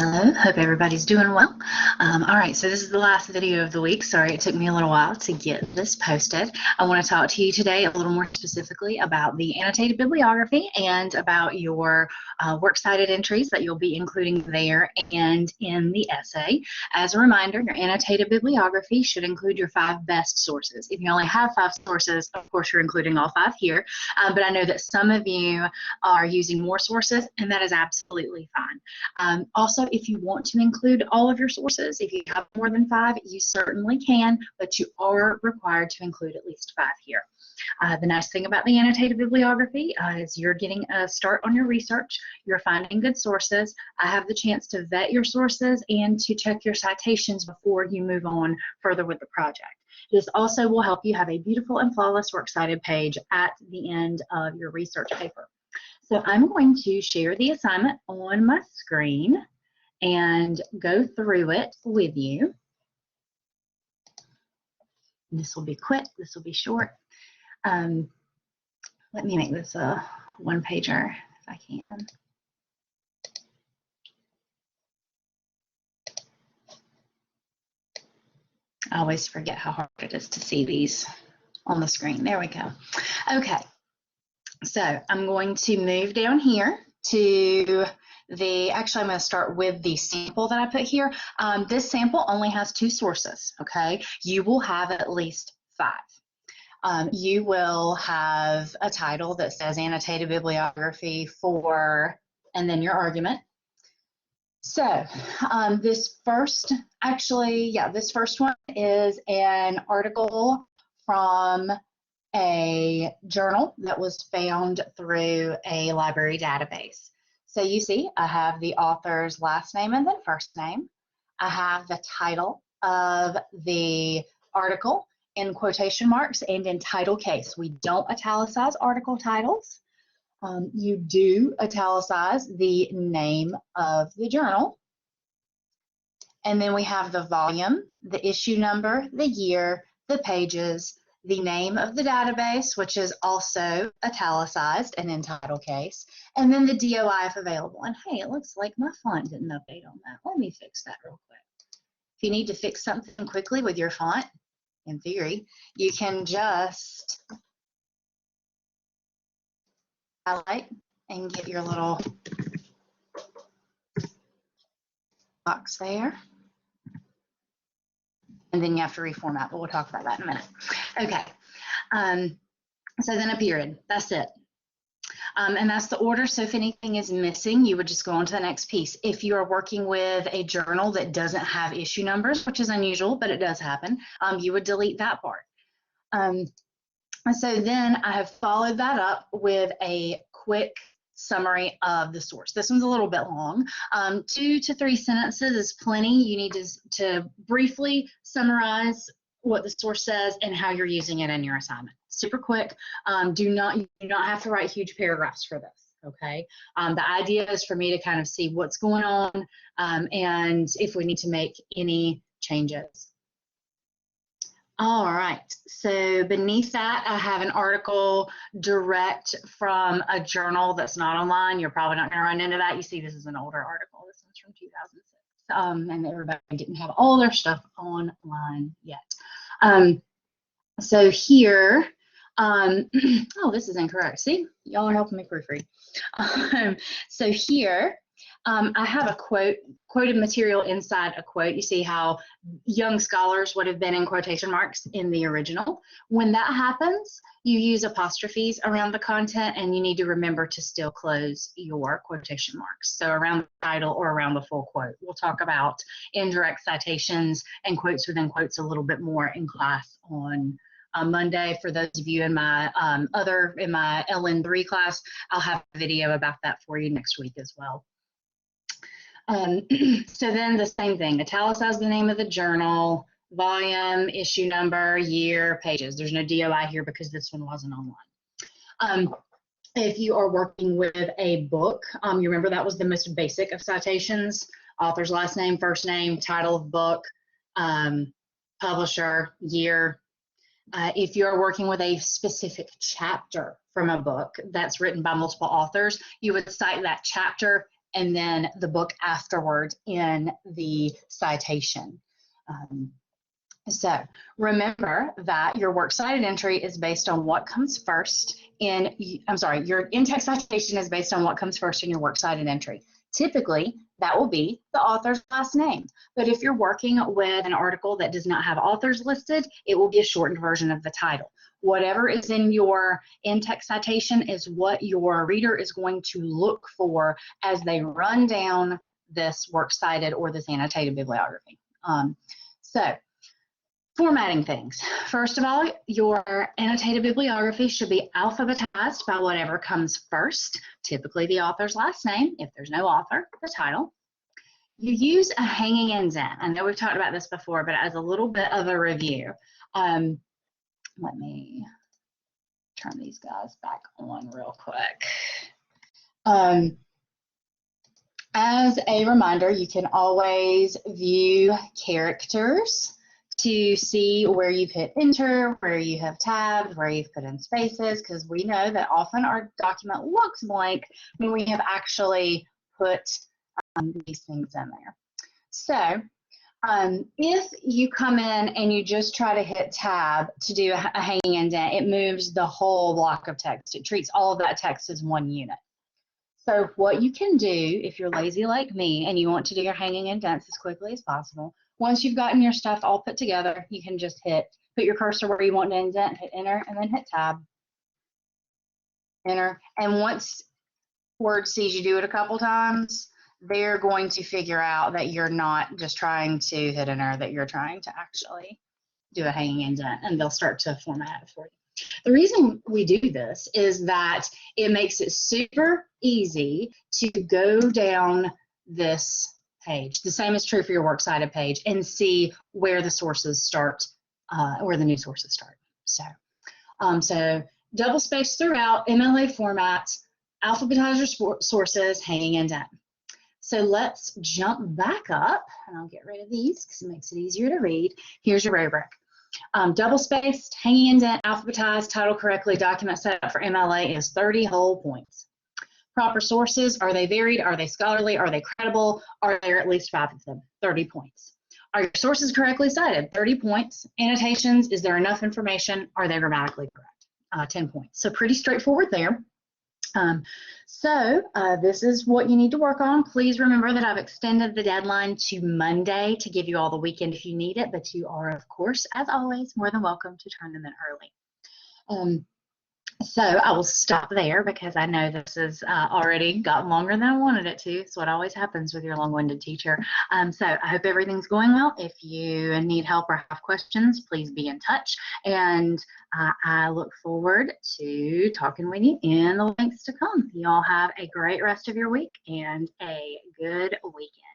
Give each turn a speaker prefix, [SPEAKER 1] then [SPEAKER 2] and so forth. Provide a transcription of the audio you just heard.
[SPEAKER 1] Hello, hope everybody's doing well. All right, so this is the last video of the week. Sorry, it took me a little while to get this posted. I want to talk to you today a little more specifically about the annotated bibliography and about your works cited entries that you'll be including there and in the essay. As a reminder, your annotated bibliography should include your 5 best sources. If you only have 5 sources, of course, you're including all 5 here, but I know that some of you are using more sources, and that is absolutely fine. Also, if you want to include all of your sources, if you have more than 5, you certainly can, but you are required to include at least 5 here. The nice thing about the annotated bibliography is you're getting a start on your research, you're finding good sources. I have the chance to vet your sources and to check your citations before you move on further with the project. This also will help you have a beautiful and flawless works cited page at the end of your research paper. So I'm going to share the assignment on my screen and go through it with you. This will be quick, this will be short. Let me make this a one-pager if I can. I always forget how hard it is to see these on the screen. There we go. Okay, so I'm going to move down here to actually I'm going to start with the sample that I put here. This sample only has 2 sources, okay? You will have at least 5. You will have a title that says annotated bibliography for, and then your argument. So this first one is an article from a journal that was found through a library database. So you see, I have the author's last name and then first name. I have the title of the article in quotation marks and in title case. We don't italicize article titles. You do italicize the name of the journal. And then we have the volume, the issue number, the year, the pages, the name of the database, which is also italicized and in title case, and then the DOI if available. And hey, it looks like my font didn't update on that. Let me fix that real quick. If you need to fix something quickly with your font, in theory, you can just highlight and get your little box there. And then you have to reformat, but we'll talk about that in a minute. Okay, so then a period, that's it. And that's the order, so if anything is missing, you would just go on to the next piece. If you are working with a journal that doesn't have issue numbers, which is unusual, but it does happen, you would delete that part. So then I have followed that up with a quick summary of the source. This one's a little bit long. 2 to 3 sentences is plenty. You need to briefly summarize what the source says and how you're using it in your assignment. Super quick. You do not have to write huge paragraphs for this, okay? The idea is for me to kind of see what's going on and if we need to make any changes. All right, so beneath that, I have an article direct from a journal that's not online. You're probably not going to run into that. You see, this is an older article. This one's from 2006, and everybody didn't have all their stuff online yet. So here, oh, this is incorrect. See, y'all are helping me proofread. So here, I have a quoted material inside a quote. You see how young scholars would have been in quotation marks in the original. When that happens, you use apostrophes around the content, and you need to remember to still close your quotation marks. So around the title or around the full quote. We'll talk about indirect citations and quotes within quotes a little bit more in class on Monday. For those of you in my LN3 class, I'll have a video about that for you next week as well. So then the same thing, italicize the name of the journal, volume, issue number, year, pages. There's no DOI here because this one wasn't online. If you are working with a book, you remember that was the most basic of citations, author's last name, first name, title of book, publisher, year. If you're working with a specific chapter from a book that's written by multiple authors, you would cite that chapter and then the book afterwards in the citation. So remember that your works cited entry is based on what comes first your in-text citation is based on what comes first in your works cited entry. Typically, that will be the author's last name. But if you're working with an article that does not have authors listed, it will be a shortened version of the title. Whatever is in your in-text citation is what your reader is going to look for as they run down this works cited or this annotated bibliography. So formatting things. First of all, your annotated bibliography should be alphabetized by whatever comes first, typically the author's last name. If there's no author, the title. You use a hanging indent. I know we've talked about this before, but as a little bit of a review, let me turn these guys back on real quick. As a reminder, you can always view characters to see where you've hit enter, where you have tabbed, where you've put in spaces, because we know that often our document looks blank when we have actually put these things in there. So if you come in and you just try to hit tab to do a hanging indent, it moves the whole block of text. It treats all of that text as one unit. So what you can do if you're lazy like me and you want to do your hanging indents as quickly as possible, once you've gotten your stuff all put together, you can just put your cursor where you want to indent, hit enter, and then hit tab, enter. And once Word sees you do it a couple times, they're going to figure out that you're not just trying to hit enter, that you're trying to actually do a hanging indent, and they'll start to format it for you. The reason we do this is that it makes it super easy to go down this page. The same is true for your works cited page, and see where the sources start, where the new sources start. So double space throughout, MLA format, alphabetize your sources, hanging indent. So let's jump back up, and I'll get rid of these because it makes it easier to read. Here's your rubric. Double spaced, hanging indent, alphabetized, title correctly, document set up for MLA is 30 whole points. Proper sources, are they varied? Are they scholarly? Are they credible? Are there at least 5 of them? 30 points. Are your sources correctly cited? 30 points. Annotations, is there enough information? Are they grammatically correct? 10 points. So pretty straightforward there. This is what you need to work on. Please remember that I've extended the deadline to Monday to give you all the weekend if you need it, but you are, of course, as always, more than welcome to turn them in early. So I will stop there because I know this has already gotten longer than I wanted it to. It's what always happens with your long-winded teacher. So I hope everything's going well. If you need help or have questions, please be in touch. And I look forward to talking with you in the weeks to come. You all have a great rest of your week and a good weekend.